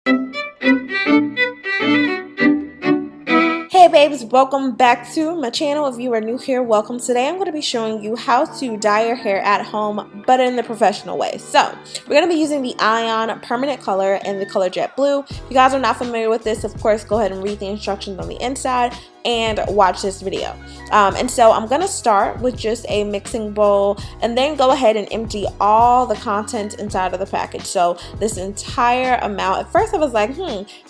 Hey babes, welcome back to my channel. If you are new here, welcome. Today I'm going to be showing you how to dye your hair at home, but in the professional way. So we're going to be using the Ion permanent color in the color jet blue. If you guys are not familiar with this, of course, go ahead and read the instructions on the inside and watch this video. And so I'm gonna start with just a mixing bowl and then go ahead and empty all the content inside of the package. So this entire amount, at first I was like,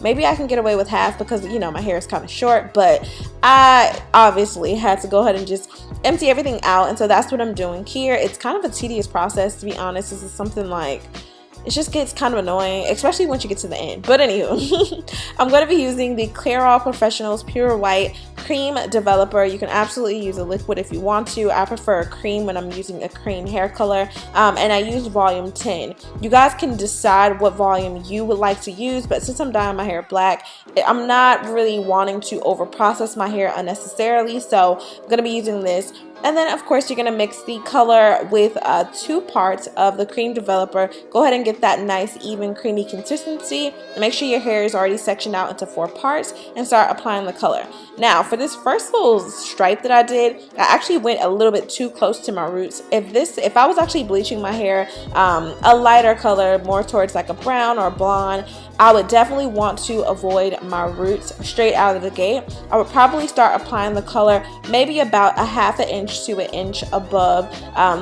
maybe I can get away with half because, you know, my hair is kind of short, but I obviously had to go ahead and just empty everything out. And so that's what I'm doing here. It's kind of a tedious process, to be honest. This is something like, it just gets kind of annoying, especially once you get to the end. But anywho, I'm going to be using the Clairol Professionals Pure White Cream Developer. You can absolutely use a liquid if you want to. I prefer a cream when I'm using a cream hair color, and I use volume 10. You guys can decide what volume you would like to use, but since I'm dyeing my hair black, I'm not really wanting to over process my hair unnecessarily, so I'm going to be using this. And then, of course, you're going to mix the color with 2 parts of the cream developer. Go ahead and get that nice, even, creamy consistency. Make sure your hair is already sectioned out into 4 parts and start applying the color. Now, for this first little stripe that I did, I actually went a little bit too close to my roots. If I was actually bleaching my hair a lighter color, more towards like a brown or blonde, I would definitely want to avoid my roots straight out of the gate. I would probably start applying the color maybe about a ½ inch to an inch above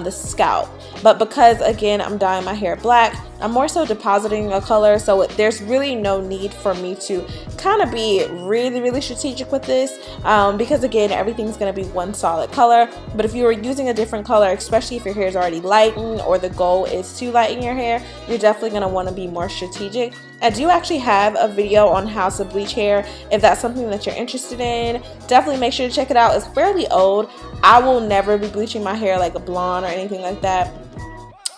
the scalp. But because, again, I'm dyeing my hair black, I'm more so depositing a color, so there's really no need for me to kind of be really strategic with this, because, again, everything's going to be one solid color. But if you were using a different color, especially if your hair is already lightened or the goal is to lighten your hair, you're definitely going to want to be more strategic. I do actually have a video on how to bleach hair. If that's something that you're interested in, definitely make sure to check it out. It's fairly old. I will never be bleaching my hair like a blonde or anything like that.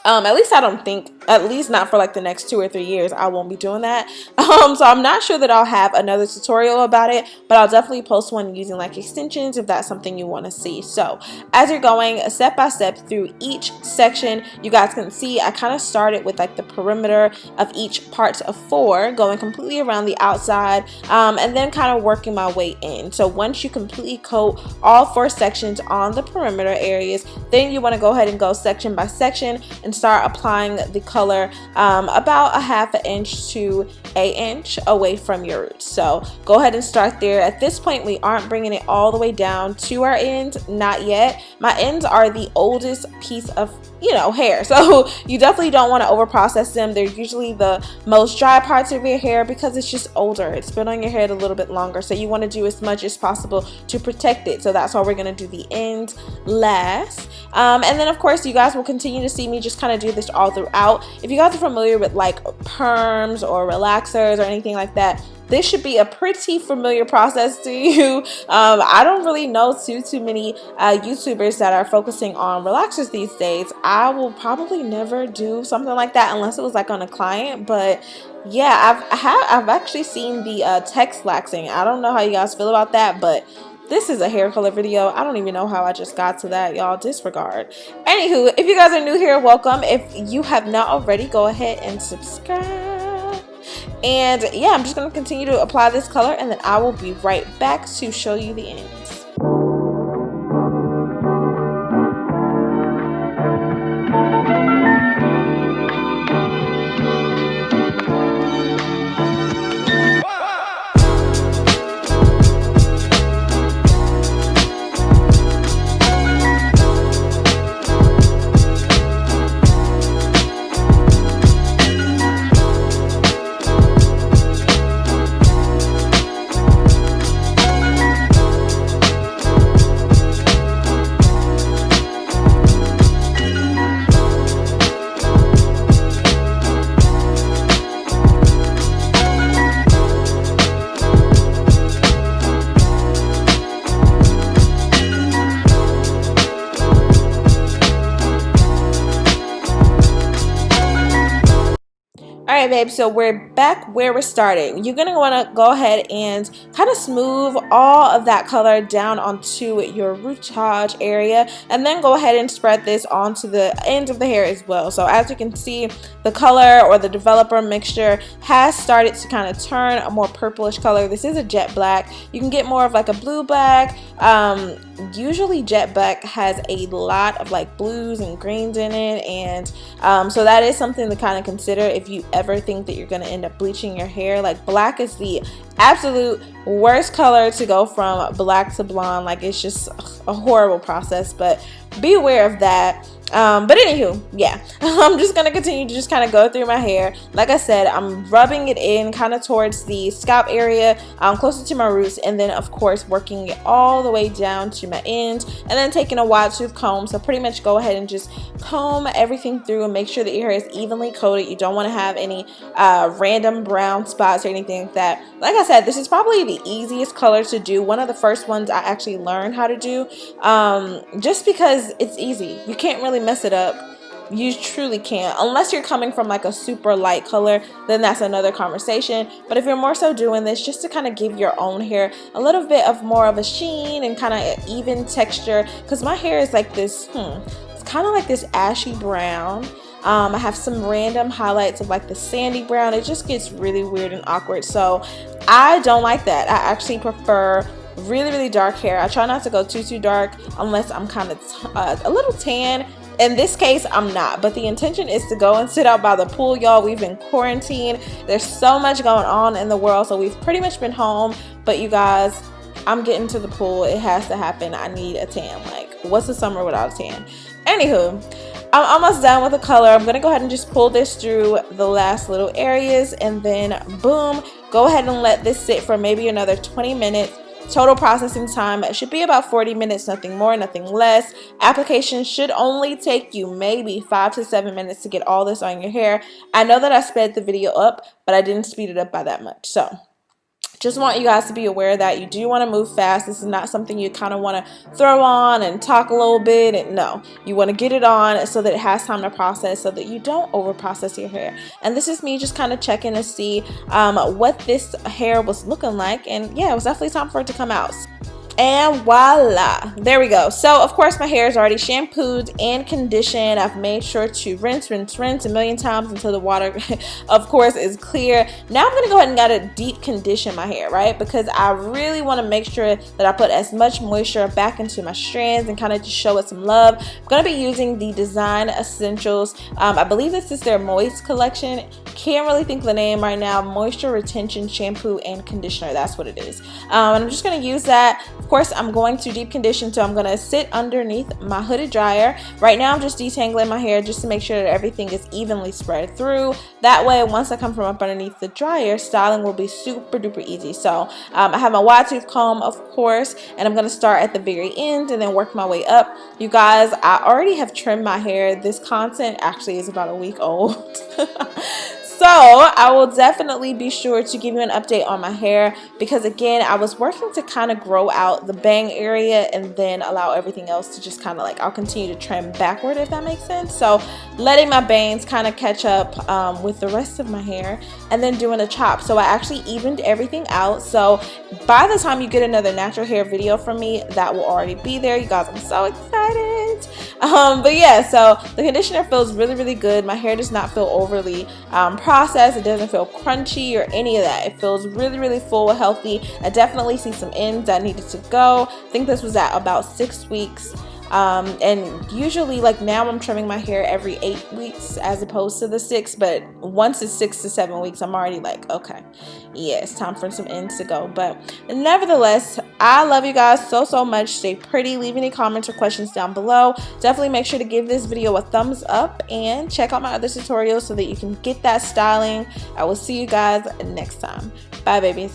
At least I don't think, at least not for like the next 2 or 3 years, I won't be doing that. So I'm not sure that I'll have another tutorial about it, but I'll definitely post one using like extensions if that's something you want to see. So as you're going step by step through each section, you guys can see I kind of started with like the perimeter of each part of 4, going completely around the outside, and then kind of working my way in. So once you completely coat all 4 sections on the perimeter areas, then you want to go ahead and go section by section and start applying the color about a ½ inch to an inch away from your roots. So go ahead and start there. At this point, we aren't bringing it all the way down to our ends, not yet. My ends are the oldest piece of, you know, hair, so you definitely don't want to over process them. They're usually the most dry parts of your hair because it's just older. It's been on your head a little bit longer, so you want to do as much as possible to protect it. So that's why we're going to do the ends last, and then of course you guys will continue to see me just kind of do this all throughout. If you guys are familiar with like perms or relaxers or anything like that, this should be a pretty familiar process to you. I don't really know too many YouTubers that are focusing on relaxers these days. I will probably never do something like that unless it was like on a client. But yeah, I've actually seen the Texlaxing. I don't know how you guys feel about that, but this is a hair color video. I don't even know how I just got to that, y'all. Disregard. Anywho, if you guys are new here, welcome. If you have not already, go ahead and subscribe. And yeah, I'm just going to continue to apply this color, and then I will be right back to show you the ends. Alright, babe, so we're back where we started. You're going to want to go ahead and kind of smooth all of that color down onto your rootage area, and then go ahead and spread this onto the ends of the hair as well. So as you can see, the color or the developer mixture has started to kind of turn a more purplish color. This is a jet black. You can get more of like a blue black. Usually jet black has a lot of like blues and greens in it, and so that is something to kind of consider if you ever think that you're going to end up bleaching your hair. Like, black is the absolute worst color to go from black to blonde. Like, it's just a horrible process, but be aware of that. But anywho, yeah, I'm just gonna continue to just kind of go through my hair. Like I said, I'm rubbing it in kind of towards the scalp area, closer to my roots, and then of course working it all the way down to my ends, and then taking a wide tooth comb. So pretty much go ahead and just comb everything through and make sure that your hair is evenly coated. You don't want to have any random brown spots or anything like that. Like I said, this is probably the easiest color to do. One of the first ones I actually learned how to do, just because it's easy. You can't really mess it up. You truly can't, unless you're coming from like a super light color, then that's another conversation. But if you're more so doing this just to kind of give your own hair a little bit of more of a sheen and kind of even texture, because my hair is like this, it's kind of like this ashy brown. I have some random highlights of like the sandy brown. It just gets really weird and awkward, so I don't like that. I actually prefer really dark hair. I try not to go too dark unless I'm kind of a little tan. In this case, I'm not, but the intention is to go and sit out by the pool, y'all. We've been quarantined. There's so much going on in the world, so we've pretty much been home. But you guys, I'm getting to the pool. It has to happen. I need a tan. Like, what's the summer without a tan? Anywho, I'm almost done with the color. I'm going to go ahead and just pull this through the last little areas, and then boom, go ahead and let this sit for maybe another 20 minutes. Total processing time, it should be about 40 minutes, nothing more, nothing less. Application should only take you maybe 5 to 7 minutes to get all this on your hair. I know that I sped the video up, but I didn't speed it up by that much. So just want you guys to be aware that you do want to move fast. This is not something you kind of want to throw on and talk a little bit. And no, you want to get it on so that it has time to process, so that you don't over process your hair. And this is me just kind of checking to see what this hair was looking like. And yeah, it was definitely time for it to come out. And voila, there we go. So of course my hair is already shampooed and conditioned. I've made sure to rinse a million times until the water of course is clear. Now I'm gonna go ahead and gotta deep condition my hair, right? Because I really want to make sure that I put as much moisture back into my strands and kind of just show it some love. I'm gonna be using the Design Essentials. I believe this is their Moist collection. Can't really think of the name right now. Moisture Retention Shampoo and Conditioner, that's what it is. And I'm just gonna use that. Of course, I'm going to deep condition, so I'm going to sit underneath my hooded dryer. Right now, I'm just detangling my hair just to make sure that everything is evenly spread through. That way, once I come from up underneath the dryer, styling will be super duper easy. So I have my wide tooth comb, of course, and I'm going to start at the very end and then work my way up. You guys, I already have trimmed my hair. This content actually is about a week old. So I will definitely be sure to give you an update on my hair, because again, I was working to kind of grow out the bang area and then allow everything else to just kind of like, I'll continue to trim backward, if that makes sense. So letting my bangs kind of catch up with the rest of my hair, and then doing a chop. So I actually evened everything out. So by the time you get another natural hair video from me, that will already be there. You guys, I'm so excited. But yeah, so the conditioner feels really good. My hair does not feel overly processed. It doesn't feel crunchy or any of that. It feels really full, healthy. I definitely see some ends that needed to go. I think this was at about 6 weeks. And usually, like, now I'm trimming my hair every 8 weeks as opposed to the 6, but once it's 6 to 7 weeks, I'm already like, okay, yeah, it's time for some ends to go. But nevertheless, I love you guys so much. Stay pretty. Leave any comments or questions down below. Definitely make sure to give this video a thumbs up and check out my other tutorials so that you can get that styling. I will see you guys next time. Bye, babies.